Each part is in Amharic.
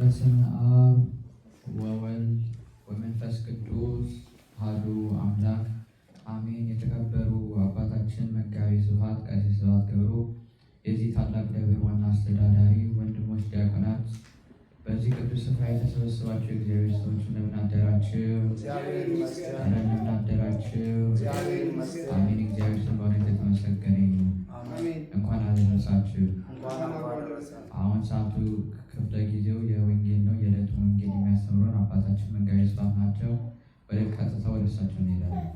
በስመ አብ ወወልድ ወመንፈስ ቅዱስ አሐዱ አምላክ አሜን። የተከበሩ አባታችን መጋቤ ስብሐት ቀሲስ ስብሐት ገብሩ የዚህ ታላቅ ደብር ዋና አስተዳዳሪ፣ ወንድሞች ዲያቆናት፣ በዚህ ቅዱስ ስፍራ የተሰበሰባችሁ እግዚአብሔር ሰዎች እንደምን አደራችሁ? እንደምን አደራችሁ? አሜን። እግዚአብሔር ስም በእውነት የተመሰገነ ይሁን። እንኳን አደረሳችሁ። አሁን ሰዓቱ ክፍለ ጊዜው የወንጌል ነው። የዕለቱ ወንጌል የሚያስተምሩን አባታችን መጋቤ ስብሐት ናቸው። ወደ ቀጥታ ወደ እሳቸው እንሄዳለን።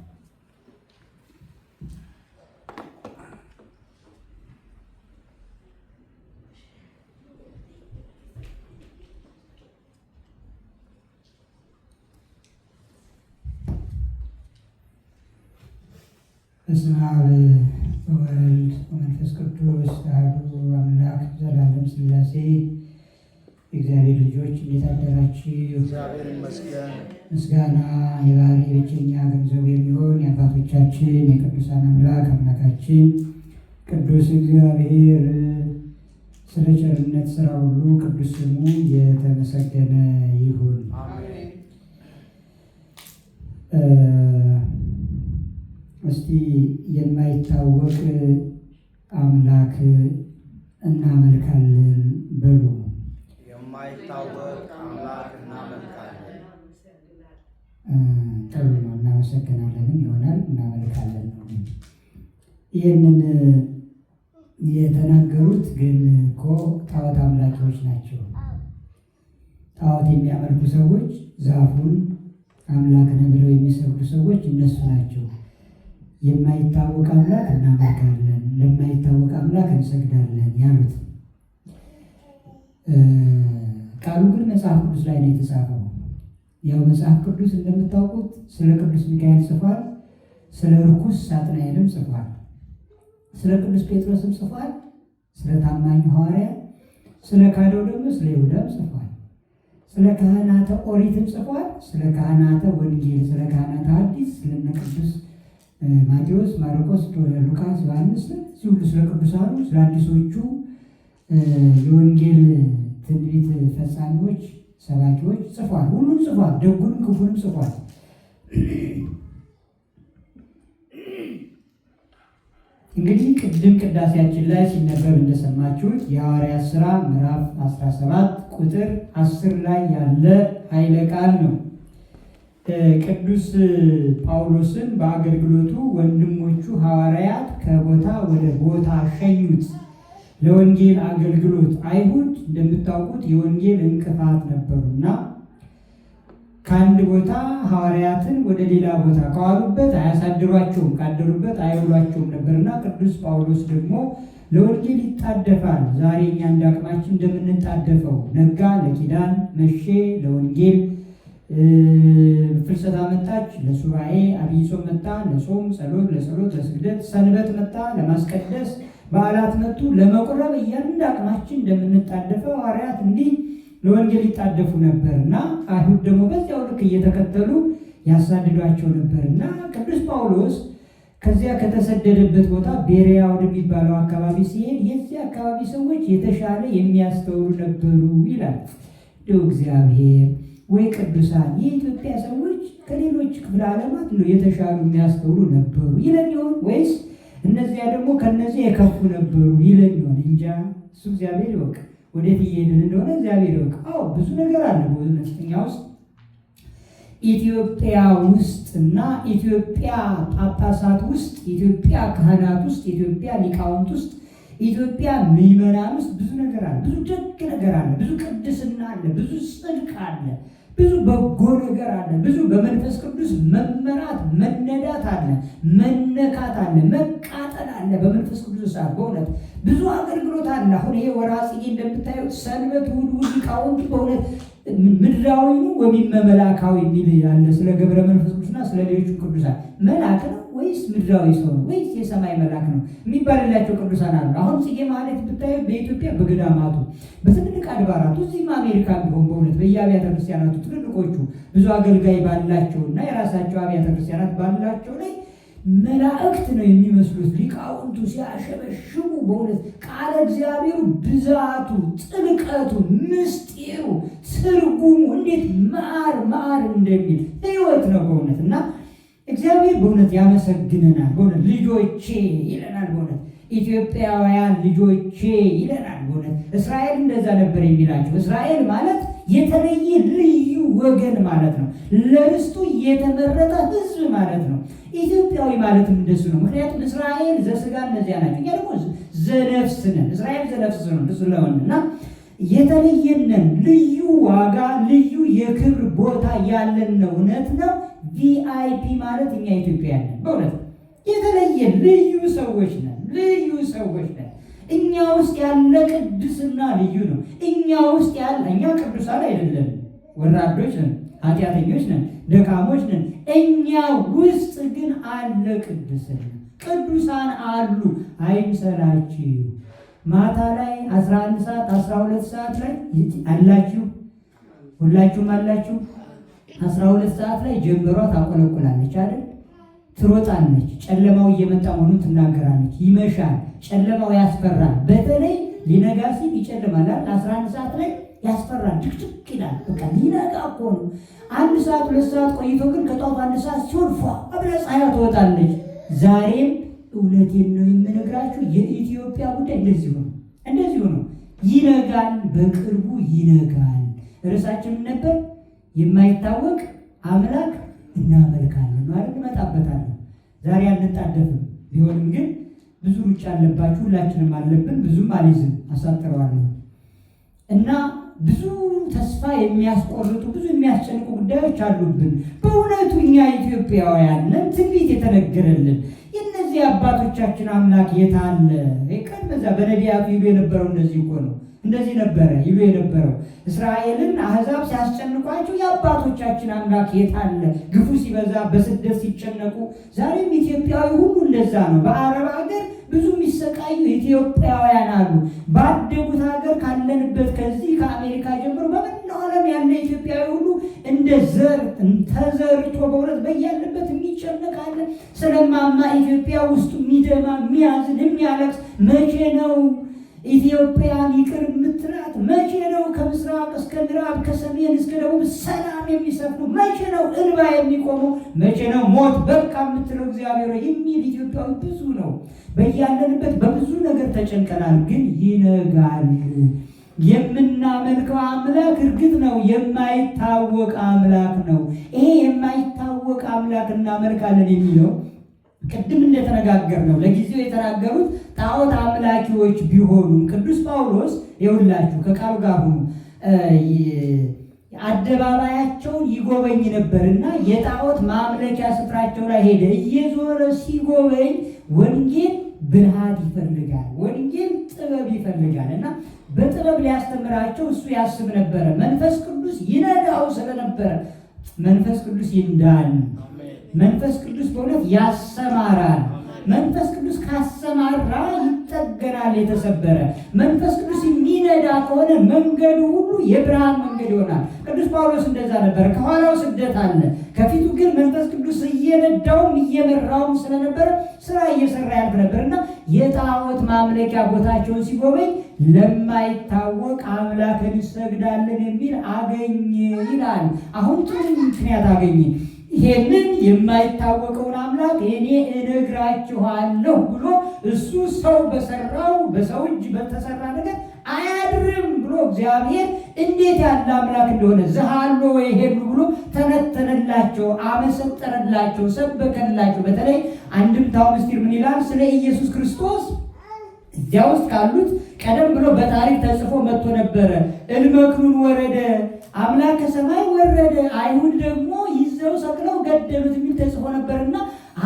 በስመ አብ ወወልድ ወመንፈስ ቅዱስ አሐዱ አምላክ ዘላለም ሥላሴ። የእግዚአብሔር ልጆች እንዴት አደራችሁ? እግዚአብሔር ይመስገን። ምስጋና የባህሪ ብቸኛ ገንዘቡ የሚሆን የአባቶቻችን የቅዱሳን አምላክ አምላካችን ቅዱስ እግዚአብሔር ስለ ቸርነት ስራ ሁሉ ቅዱስ ስሙ የተመሰገነ ይሁን። አሜን። እስቲ የማይታወቅ አምላክ እናመልካለን በሉ። የማይታወቅ አምላክ እናመልካለን። ጥሩ ነው። እናመሰግናለንም ይሆናል እናመልካለን ነው። ይህንን የተናገሩት ግን እኮ ጣዖት አምላኪዎች ናቸው። ጣዖት የሚያመልኩ ሰዎች፣ ዛፉን አምላክ ነው ብለው የሚሰብኩ ሰዎች እነሱ ናቸው። የማይታወቅ አምላክ እናመልካለን፣ ለማይታወቅ አምላክ እንሰግዳለን ያሉት። ቃሉ ግን መጽሐፍ ቅዱስ ላይ ነው የተጻፈው። ያው መጽሐፍ ቅዱስ እንደምታውቁት ስለ ቅዱስ ሚካኤል ጽፏል፣ ስለ ርኩስ ሳጥናኤልም ጽፏል፣ ስለ ቅዱስ ጴጥሮስም ጽፏል፣ ስለ ታማኝ ሐዋርያ፣ ስለ ካደው ደግሞ ስለ ይሁዳም ጽፏል፣ ስለ ካህናተ ኦሪትም ጽፏል፣ ስለ ካህናተ ወንጌል፣ ስለ ካህናተ ሐዲስ፣ ስለነ ቅዱስ ማቴዎስ፣ ማርቆስ፣ ሉቃስ፣ ዮሐንስ እዚህ ሁሉ ስለ ቅዱሳኑ ስለ አዲሶቹ የወንጌል ትንቢት ፈጻሚዎች ሰባኪዎች ጽፏል። ሁሉም ጽፏል። ደጉንም ክፉንም ጽፏል። እንግዲህ ቅድም ቅዳሴያችን ላይ ሲነበብ እንደሰማችሁት የሐዋርያት ሥራ ምዕራፍ 17 ቁጥር 10 ላይ ያለ ኃይለ ቃል ነው። ቅዱስ ጳውሎስን በአገልግሎቱ ወንድሞቹ ሐዋርያት ከቦታ ወደ ቦታ ሸኙት ለወንጌል አገልግሎት። አይሁድ እንደምታውቁት የወንጌል እንቅፋት ነበሩና ከአንድ ቦታ ሐዋርያትን ወደ ሌላ ቦታ ከዋሉበት አያሳድሯቸውም፣ ካደሩበት አይውሏቸውም ነበርና ቅዱስ ጳውሎስ ደግሞ ለወንጌል ይጣደፋል። ዛሬ እኛ እንደ አቅማችን እንደምንጣደፈው ነጋ ለኪዳን፣ መሼ ለወንጌል፣ ፍልሰታ መጣች ለሱባኤ፣ አብይ ጾም መጣ ለጾም ጸሎት፣ ለጸሎት ለስግደት፣ ሰንበት መጣ ለማስቀደስ፣ በዓላት መጡ ለመቁረብ እያልን እንደ አቅማችን እንደምንጣደፈው ሐዋርያት እንዲህ ለወንጌል ይጣደፉ ነበርና አይሁድ ደግሞ በዚያው ልክ እየተከተሉ ያሳድዷቸው ነበርና ቅዱስ ጳውሎስ ከዚያ ከተሰደደበት ቦታ ቤሪያ ወደሚባለው አካባቢ ሲሄድ የዚህ አካባቢ ሰዎች የተሻለ የሚያስተውሉ ነበሩ ይላል። እንደው እግዚአብሔር ወይ ቅዱሳን የኢትዮጵያ ሰዎች ከሌሎች ክፍለ ዓለማት ነው የተሻሉ የሚያስተውሉ ነበሩ ይለን ይሆን? ወይስ እነዚያ ደግሞ ከነዚህ የከፉ ነበሩ ይለን ይሆን? እንጃ። እሱ እግዚአብሔር ይወቅ። ወዴት እየሄድን እንደሆነ እግዚአብሔር ይወቅ። አዎ ብዙ ነገር አለ በእውነተኛ ውስጥ ኢትዮጵያ ውስጥ እና ኢትዮጵያ ጳጳሳት ውስጥ፣ ኢትዮጵያ ካህናት ውስጥ፣ ኢትዮጵያ ሊቃውንት ውስጥ፣ ኢትዮጵያ ምዕመናን ውስጥ ብዙ ነገር አለ። ብዙ ደግ ነገር አለ። ብዙ ቅድስና አለ። ብዙ ጽድቅ አለ። ብዙ በጎ ነገር አለ። ብዙ በመንፈስ ቅዱስ መመራት መነዳት አለ። መነካት አለ። መቃጠል አለ። በመንፈስ ቅዱስ ሰዓት በእውነት ብዙ አገልግሎት አለ። አሁን ይሄ ወራጽጌ እንደምታዩት ሰንበት ውድ ሊቃውንቱ በእውነት ምድራዊ ወይም መላካዊ የሚል ያለ ስለ ገብረ መንፈስ ቅዱስና ስለ ሌሎቹ ቅዱሳን መልአክ ነው ወይስ ምድራዊ ሰው ነው ወይስ የሰማይ መልአክ ነው የሚባልላቸው ቅዱሳን አሉ። አሁን ጽጌ ማለት ብታዩ በኢትዮጵያ በገዳማቱ በትልልቅ አድባራቱ እዚህም አሜሪካ ቢሆን በእውነት በየአብያተ ክርስቲያናቱ ትልልቆቹ ብዙ አገልጋይ ባላቸውና የራሳቸው አብያተ ክርስቲያናት ባላቸው ላይ መላእክት ነው የሚመስሉት ሊቃውንቱ ሲያሸበሽቡ በእውነት ቃለ እግዚአብሔሩ ብዛቱ፣ ጥልቀቱ፣ ምስጢሩ ምስጢሩ ትርጉሙ እንዴት ማር እንደሚል ሕይወት ነው በእውነት እና እግዚአብሔር በእውነት ያመሰግነናል። በእውነት ልጆቼ ይለናል። በእውነት ኢትዮጵያውያን ልጆቼ ይለናል። በእውነት እስራኤል እንደዛ ነበር የሚላቸው። እስራኤል ማለት የተለየ ልዩ ወገን ማለት ነው። ለርስቱ የተመረጠ ሕዝብ ማለት ነው። ኢትዮጵያዊ ማለትም እንደሱ ነው። ምክንያቱም እስራኤል ዘስጋ እነዚያ ናቸው። እኛ ደግሞ ዘነፍስ ነን። እስራኤል ዘነፍስ ነው ስለሆነ እና የተለየነን ልዩ ዋጋ ልዩ የክብር ቦታ ያለን ነው። እውነት ነው። ቪአይፒ ማለት እኛ ኢትዮጵያ ነን። በእውነት የተለየ ልዩ ሰዎች ነን። ልዩ ሰዎች ነን። እኛ ውስጥ ያለ ቅድስና ልዩ ነው። እኛ ውስጥ ያለ እኛ ቅዱሳን አይደለም፣ ወራዶች ነን፣ ኃጢአተኞች ነን፣ ደካሞች ነን። እኛ ውስጥ ግን አለ ቅድስና። ቅዱሳን አሉ። አይምሰላችሁ። ማታ ላይ 11 ሰዓት 12 ሰዓት ላይ አላችሁ፣ ሁላችሁም አላችሁ። 12 ሰዓት ላይ ጀንበሯ ታቆለቁላለች አይደል? ትሮጣለች። ጨለማው እየመጣ መሆኑን ትናገራለች። ይመሻል፣ ጨለማው ያስፈራል። በተለይ ሊነጋ ሲል ይጨልማል። 11 ሰዓት ላይ ያስፈራል፣ ድቅድቅ ይላል። በቃ ሊነጋ እኮ ነው። 1 ሰዓት 2 ሰዓት ቆይቶ ግን ከጧቱ 1 ሰዓት ሲሆን ፏ ብላ ፀሐይ ትወጣለች። ዛሬም እውነቴን ነው የምነግራችሁ የኢትዮጵያ ጉዳይ እንደዚሁ ነው። ይነጋል፣ በቅርቡ ይነጋል። ርዕሳችን ነበር የማይታወቅ አምላክ እናመልካለን ማለት እንመጣበታለን። ዛሬ አንጣደፍም። ቢሆንም ግን ብዙ ሩጫ አለባችሁ፣ ሁላችንም አለብን። ብዙም አልይዝም፣ አሳጥረዋለሁ እና ብዙ ተስፋ የሚያስቆርጡ ብዙ የሚያስጨንቁ ጉዳዮች አሉብን። በእውነቱ እኛ ኢትዮጵያውያን ነን። ትንቢት የተነገረልን የእነዚህ አባቶቻችን አምላክ የት አለ? ቀድመዛ በነቢያቱ ይሉ የነበረው እንደዚህ እኮ ነው። እንደዚህ ነበረ ይሉ የነበረው እስራኤልን አሕዛብ ሲያስጨንቋቸው የአባቶቻችን አምላክ የት አለ? ግፉ ሲበዛ በስደት ሲጨነቁ፣ ዛሬም ኢትዮጵያዊ ሁሉ እንደዛ ነው። በአረብ ሀገር ብዙ የሚሰቃዩ ኢትዮጵያውያን አሉ። ባደጉት ሀገር ካለንበት ከዚህ ከአሜሪካ ጀምሮ በመላው ዓለም ያለ ኢትዮጵያዊ ሁሉ እንደ ዘር ተዘርቶ በእውነት በያለበት የሚጨነቅ አለ። ስለማማ ኢትዮጵያ ውስጡ የሚደማ የሚያዝን የሚያለቅስ መቼ ነው ኢትዮጵያን ይቅር የምትላት? መቼ ነው ከምስራቅ እስከ ምዕራብ ከሰሜን እስከ ደቡብ ሰላም የሚሰፍኑ? መቼ ነው እንባ የሚቆመው? መቼ ነው ሞት በቃ የምትለው እግዚአብሔር የሚል ኢትዮጵያዊ ብዙ ነው። በያለንበት በብዙ ነገር ተጨንቀናል። ግን ይነጋል። የምናመልከው አምላክ እርግጥ ነው የማይታወቅ አምላክ ነው። ይሄ የማይታወቅ አምላክ እናመልካለን የሚለው ቅድም እንደተነጋገር ነው። ለጊዜው የተናገሩት ጣዖት አምላኪዎች ቢሆኑም ቅዱስ ጳውሎስ ይኸውላችሁ ከቃሉ ጋር ሁኑ አደባባያቸውን ይጎበኝ ነበርና የጣዖት ማምለኪያ ስፍራቸው ላይ ሄደ። እየዞረ ሲጎበኝ ወንጌል ብልሃት ይፈልጋል፣ ወንጌል ጥበብ ይፈልጋል እና በጥበብ ሊያስተምራቸው እሱ ያስብ ነበረ። መንፈስ ቅዱስ ይነዳው ስለነበረ መንፈስ ቅዱስ ይንዳን። መንፈስ ቅዱስ በእውነት ያሰማራል። መንፈስ ቅዱስ ካሰማራ ይጠገናል የተሰበረ። መንፈስ ቅዱስ የሚነዳ ከሆነ መንገዱ ሁሉ የብርሃን መንገድ ይሆናል። ቅዱስ ጳውሎስ እንደዛ ነበር። ከኋላው ስደት አለ፣ ከፊቱ ግን መንፈስ ቅዱስ እየነዳውም እየመራውም ስለነበረ ስራ እየሰራ ያልፍ ነበር እና የጣዖት ማምለኪያ ቦታቸውን ሲጎበኝ ለማይታወቅ አምላክ እንሰግዳለን የሚል አገኘ ይላል። አሁን ጥሩ ምክንያት አገኘ። ይሄንን የማይታወቀውን አምላክ እኔ እነግራችኋለሁ ብሎ እሱ ሰው በሰራው በሰው እጅ በተሰራ ነገር አያድርም ብሎ እግዚአብሔር እንዴት ያለ አምላክ እንደሆነ ዘሃሎ ወይ ሄዱ ብሎ ተነተነላቸው፣ አመሰጠረላቸው፣ ሰበከላቸው። በተለይ አንድምታው ምስጢር ምን ይላል? ስለ ኢየሱስ ክርስቶስ እዚያ ውስጥ ካሉት ቀደም ብሎ በታሪክ ተጽፎ መጥቶ ነበረ። እልመክኑን ወረደ፣ አምላክ ከሰማይ ወረደ፣ አይሁድ ደግሞ ይዘው ሰቅለው ገደሉት የሚል ተጽፎ ነበርና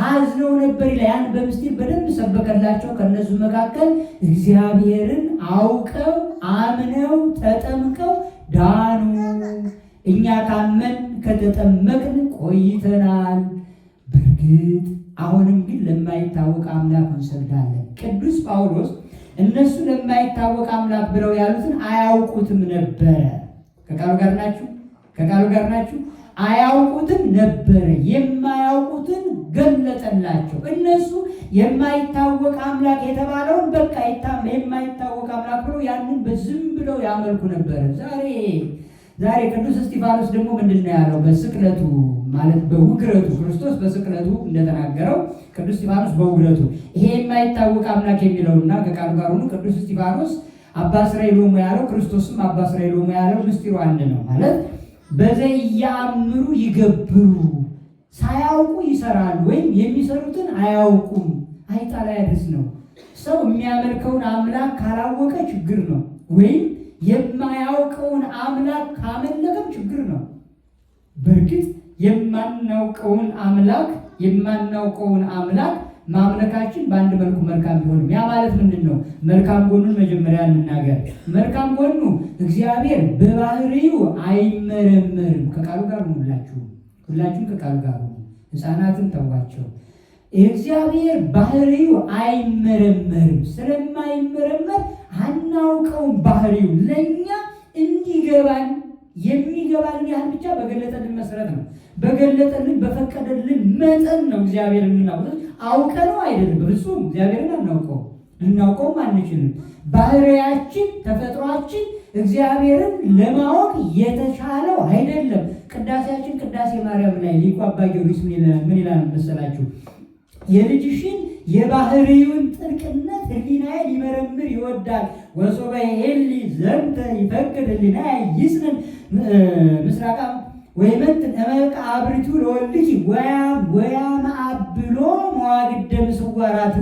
አዝነው ነበር ይላል። ያን በምስጢር በደንብ ሰበከላቸው። ከነሱ መካከል እግዚአብሔርን አውቀው አምነው ተጠምቀው ዳኑ። እኛ ካመን ከተጠመቅን ቆይተናል። በእርግጥ አሁንም ግን ለማይታወቅ አምላክ እንሰግዳለን። ቅዱስ ጳውሎስ እነሱ ለማይታወቅ አምላክ ብለው ያሉትን አያውቁትም ነበረ። ከቃሉ ጋር ናችሁ? ከቃሉ ጋር ናችሁ? አያውቁትም ነበረ። የማያውቁትን ገለጠላቸው። እነሱ የማይታወቅ አምላክ የተባለውን በቃ የማይታወቅ አምላክ ብለው ያንን በዝም ብለው ያመልኩ ነበረ። ዛሬ ዛሬ ቅዱስ እስጢፋኖስ ደግሞ ምንድን ነው ያለው? በስቅለቱ ማለት በውግረቱ ክርስቶስ በስቅለቱ እንደተናገረው ቅዱስ እስጢፋኖስ በውግረቱ ይሄ የማይታወቅ አምላክ የሚለውና ከቃሉ ጋር ሆኖ ቅዱስ እስጢፋኖስ አባ እስራኤሎሙ ያለው ክርስቶስም አባ እስራኤሎሙ ያለው ምስጢሩ አንድ ነው ማለት በዘኢየአምሩ ይገብሩ ሳያውቁ ይሰራሉ ወይም የሚሰሩትን አያውቁም። አይጣላ ያድርስ ነው። ሰው የሚያመልከውን አምላክ ካላወቀ ችግር ነው፣ ወይም የማያውቀውን አምላክ ካመለከም ችግር ነው። በእርግጥ የማናውቀውን አምላክ ማምለካችን በአንድ መልኩ መልካም ቢሆንም ያ ማለት ምንድን ነው? መልካም ጎኑን መጀመሪያ እንናገር። መልካም ጎኑ እግዚአብሔር በባህሪው አይመረመርም። ከቃሉ ጋር ነው። ሁላችሁም ከቃሉ ጋር ነው። ሕፃናትን ተዋቸው። እግዚአብሔር ባህሪው አይመረመርም። ስለማይመረመር አናውቀውም። ባህሪው ለእኛ እንዲገባን የሚገባን ያህል ብቻ በገለጠልን መሰረት ነው። በገለጠልን በፈቀደልን መጠን ነው እግዚአብሔር የምናውቀው። አውቀነው አይደለም። በፍጹም እግዚአብሔርን አናውቀው፣ ልናውቀውም አንችልም። ባህሪያችን፣ ተፈጥሯችን እግዚአብሔርን ለማወቅ የተቻለው አይደለም። ቅዳሴያችን ቅዳሴ ማርያም ላይ ሊቁ አባ ጊዮርጊስ ምን ይላል መሰላችሁ? የልጅሽን የባህሪውን ጥልቅነት ሕሊናዬ ሊመረምር ይወዳል። ወሶበ ይሄሊ ዘንተ ይፈቅድ ሕሊናዬ ይጽንን ምስራቃ ወይመትን እመቃ አብሪቱ ለወልኪ ወያም አብሎ መዋግደ ምስዋራቱ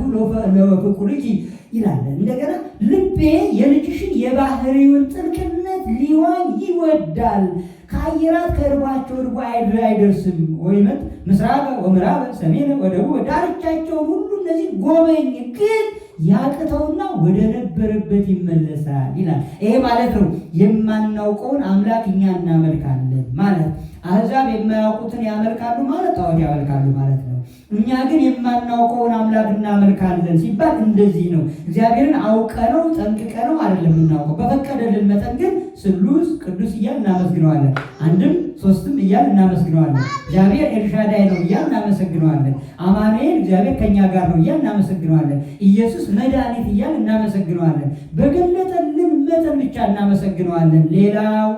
ለፍቁርኪ ይላል። እንደገና ልቤ የልጅሽን የባህሪውን ጥልቅነት ሊዋኝ ይወዳል። ከአየራት ከእርቧቸው እርቧ አይደርስም። ወይመት ምስራቅ ወምዕራብ ሰሜን ወደቡብ ዳርቻቸውን ሁሉ እነዚህ ጎበኝ፣ ግን ያቅተውና ወደ ነበረበት ይመለሳል ይላል። ይሄ ማለት ነው የማናውቀውን አምላክ እኛ እናመልካለን ማለት። አሕዛብ የማያውቁትን ያመልካሉ ማለት ጣዖት ያመልካሉ ማለት ነው። እኛ ግን የማናውቀውን አምላክ እናመልካለን ሲባል እንደዚህ ነው። እግዚአብሔርን አውቀነው ጠንቅቀነው አይደለም የምናውቀው። በፈቀደልን መጠን ግን ስሉስ ቅዱስ እያልን እናመስግነዋለን። አንድም ሶስትም እያልን እናመስግነዋለን። እግዚአብሔር ኤልሻዳይ ነው እያልን እናመሰግነዋለን። አማኑኤል እግዚአብሔር ከኛ ጋር ነው እያልን እናመሰግነዋለን። ኢየሱስ መድኃኒት እያልን እናመሰግነዋለን። በገለጠልን መጠን ብቻ እናመሰግነዋለን። ሌላው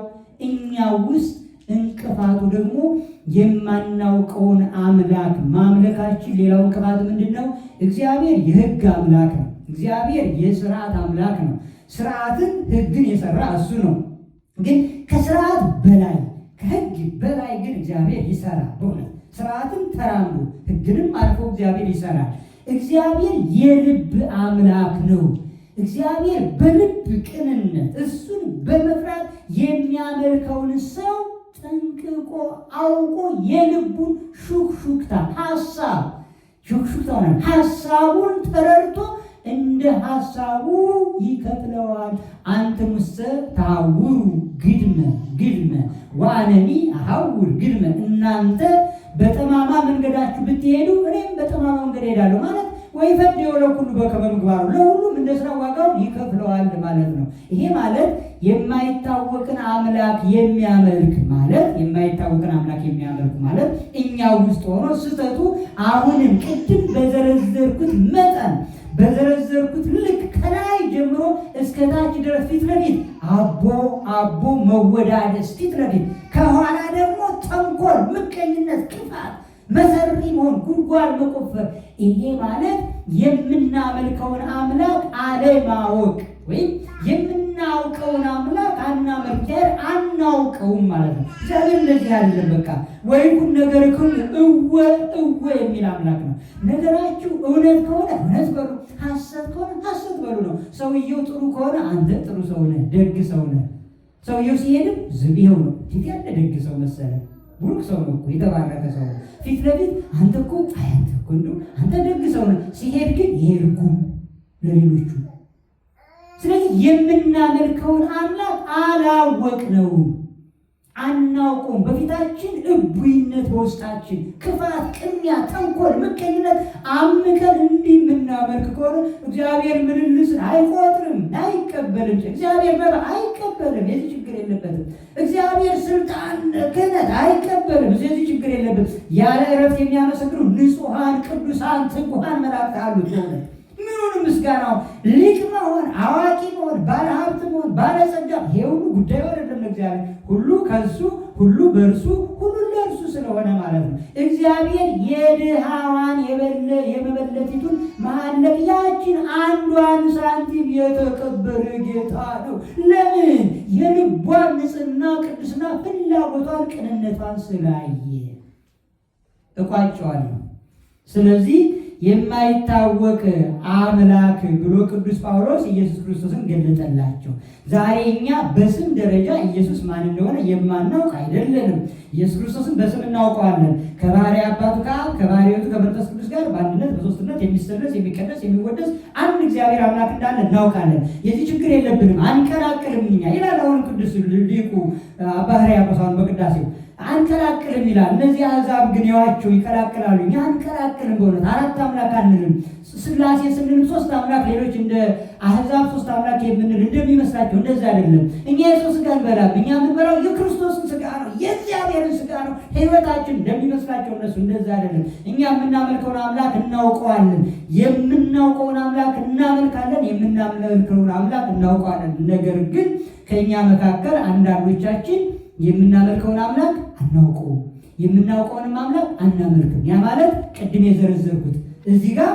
እኛ ውስጥ እንቅፋቱ ደግሞ የማናውቀውን አምላክ ማምለካችን። ሌላው እንቅፋት ምንድን ነው? እግዚአብሔር የሕግ አምላክ ነው። እግዚአብሔር የስርዓት አምላክ ነው። ስርዓትን ሕግን የሰራ እሱ ነው። ግን ከስርዓት በላይ ከሕግ በላይ ግን እግዚአብሔር ይሰራል። በእውነት ስርዓትን ተራምዶ ሕግንም አልፎ እግዚአብሔር ይሰራል። እግዚአብሔር የልብ አምላክ ነው። እግዚአብሔር በልብ ቅንነት እሱን በመፍራት የሚያመልከውን ሰው ጠንቅቆ አውቆ የልቡን ሹክሹክታ ሀሳቡን ተረድቶ እንደ ሀሳቡ ይከፍለዋል። አንትሙሰ ተሐውሩ ግድመ ወአነኒ አሐውር ግድመ። እናንተ በጠማማ መንገዳችሁ ብትሄዱ እኔም በጠማማ መንገድ ሄዳለሁ ማለት ወይ ፈቅደው ለሁሉ በከመ ምግባሩ ለሁሉም እንደ ስራ ዋጋውን ይከፍለዋል ማለት ነው። ይሄ ማለት የማይታወቅን አምላክ የሚያመልክ ማለት እኛ ውስጥ ሆኖ ስህተቱ አሁንም ቅድም በዘረዘርኩት ልክ ከላይ ጀምሮ እስከ ታች ድረስ ፊት ለፊት አቦ መወዳደስ፣ ፊት ለፊት ከኋላ ደግሞ ተንኮል፣ ምቀኝነት፣ ክፋት፣ መሰሪ መሆን፣ ጉድጓድ መቆፈር። ይሄ ማለት የምናመልከውን አምላክ አለማወቅ ወይም የምናውቀውን አምላክ አናውቀውም ማለት ነው። እግዚአብሔር እንደዚህ አይደለም። በቃ ወይኩን ነገርክሙ እወ የሚል አምላክ ነው። ነገራችሁ እውነት ከሆነ እውነት በሉ፣ ሐሰት ከሆነ ሐሰት በሉ ነው። ሰውየው ጥሩ ከሆነ አንተ ጥሩ ሰው ነህ፣ ደግ ሰው ነህ። ሰውየው ሲሄድም ዝም ይኸው ነው። ፊት ያለ ደግ ሰው መሰለ፣ ብሩክ ሰው ነው እኮ የተባረከ ሰው ነው። ፊት ለፊት አንተ እኮ እንደው አንተ ደግ ሰው ነህ፣ ሲሄድ ግን ይሄ ርጉም ለሌሎቹ። ስለዚህ የምናመልከውን አምላክ አላወቅነውም፣ አናውቀውም። በፊታችን እቡይነት፣ በውስጣችን ክፋት፣ ቅሚያ፣ ተንኮል፣ ምቀኝነት አምቀን እንዲህ የምናመልክ ከሆነ እግዚአብሔር ምልልስን አይቆጥርም፣ አይቀበልም። እግዚአብሔር መባ አይቀበልም፣ የዚህ ችግር የለበትም። እግዚአብሔር ስልጣን ክህነት አይቀበልም፣ የዚህ ችግር የለበትም። ያለ እረፍት የሚያመሰግኑ ንጹሐን ቅዱሳን ትጉሃን መላእክት አሉት። ሆነ ምኑንም ምስጋናው ሊቅ መሆን፣ አዋቂ መሆን፣ ባለሀብት መሆን፣ ባለጸጋ ይሄ ሁሉ ጉዳዩ አይደለም ለእግዚአብሔር። ሁሉ ከሱ ሁሉ በእርሱ ሁሉ ለእርሱ ስለሆነ ማለት ነው። እግዚአብሔር የድሃዋን የመበለቲቱን መሐለቅ ያችን አንዷን ሳንቲም የተቀበለ ጌታ ነው። ለምን? የልቧን ንጽሕና፣ ቅድስና፣ ፍላጎቷን፣ ቅንነቷን ስላየ እቋጨዋለሁ። ስለዚህ የማይታወቅ አምላክ ብሎ ቅዱስ ጳውሎስ ኢየሱስ ክርስቶስን ገለጠላቸው። ዛሬ እኛ በስም ደረጃ ኢየሱስ ማን እንደሆነ የማናውቅ አይደለንም። ኢየሱስ ክርስቶስን በስም እናውቀዋለን። ከባሕርይ አባቱ ከአብ ከባሕርይ ሕይወቱ ከመንፈስ ቅዱስ ጋር በአንድነት በሦስትነት የሚሰለስ የሚቀደስ የሚወደስ አንድ እግዚአብሔር አምላክ እንዳለ እናውቃለን። የዚህ ችግር የለብንም፣ አንቀላቅልም እኛ ይላል አሁን ቅዱስ ሊቁ አባ ሕርያቆስ በቅዳሴው አንቀላቅልም ይላል። እነዚህ አሕዛብ ግን ያዋቸው ይቀላቅላሉ፣ እኛ አንቀላቅልም። በእውነት አራት አምላክ አንልም። ሥላሴ ስንልም ሦስት አምላክ፣ ሌሎች እንደ አሕዛብ ሦስት አምላክ የምንል እንደሚመስላቸው እንደዛ አይደለም። እኛ የሰው ሥጋ እንበላም። እኛ የምንበላው የክርስቶስን ሥጋ ነው፣ የእግዚአብሔርን ሥጋ ነው። ሕይወታችን እንደሚመስላቸው እነሱ እንደዛ አይደለም። እኛ የምናመልከውን አምላክ እናውቀዋለን። የምናውቀውን አምላክ እናመልካለን፣ የምናመልከውን አምላክ እናውቀዋለን። ነገር ግን ከእኛ መካከል አንዳንዶቻችን የምናመልከውን አምላክ አናውቀውም፣ የምናውቀውንም አምላክ አናመልክም። ያ ማለት ቅድም የዘረዘርኩት እዚህ ጋር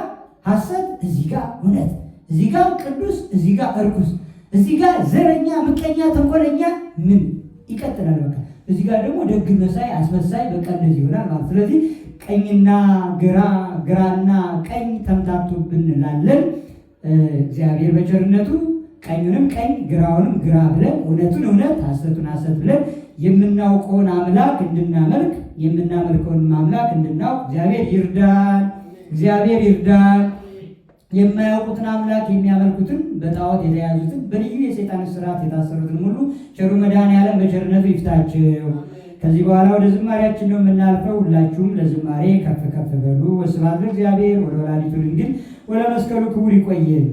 ሐሰት፣ እዚህ ጋር እውነት፣ እዚህ ጋር ቅዱስ፣ እዚህ ጋር እርኩስ፣ እዚህ ጋር ዘረኛ፣ ምቀኛ፣ ተንኮለኛ ምን ይቀጥላል። በቃ እዚህ ጋር ደግሞ ደግ መሳይ፣ አስመሳይ፣ በቃ እንደዚህ ይሆናል ማለት። ስለዚህ ቀኝና ግራ፣ ግራና ቀኝ ተምታቶብን እንላለን። እግዚአብሔር በቸርነቱ ቀኙንም ቀኝ ግራውንም ግራ ብለን እውነቱን እውነት ሐሰቱን ሐሰት ብለን የምናውቀውን አምላክ እንድናመልክ የምናመልከውን አምላክ እንድናውቅ እግዚአብሔር ይርዳን። እግዚአብሔር ይርዳን። የማያውቁትን አምላክ የሚያመልኩትን በጣዖት የተያዙትን በልዩ የሰይጣን ስርዓት የታሰሩትን ሁሉ ቸሩ መድኃኔዓለም በቸርነቱ ይፍታቸው። ከዚህ በኋላ ወደ ዝማሬያችን ነው የምናልፈው። ሁላችሁም ለዝማሬ ከፍ ከፍ በሉ። ወስብሐት ለእግዚአብሔር ወለወላዲቱ ድንግል ወለመስቀሉ ክቡር። ይቆየን።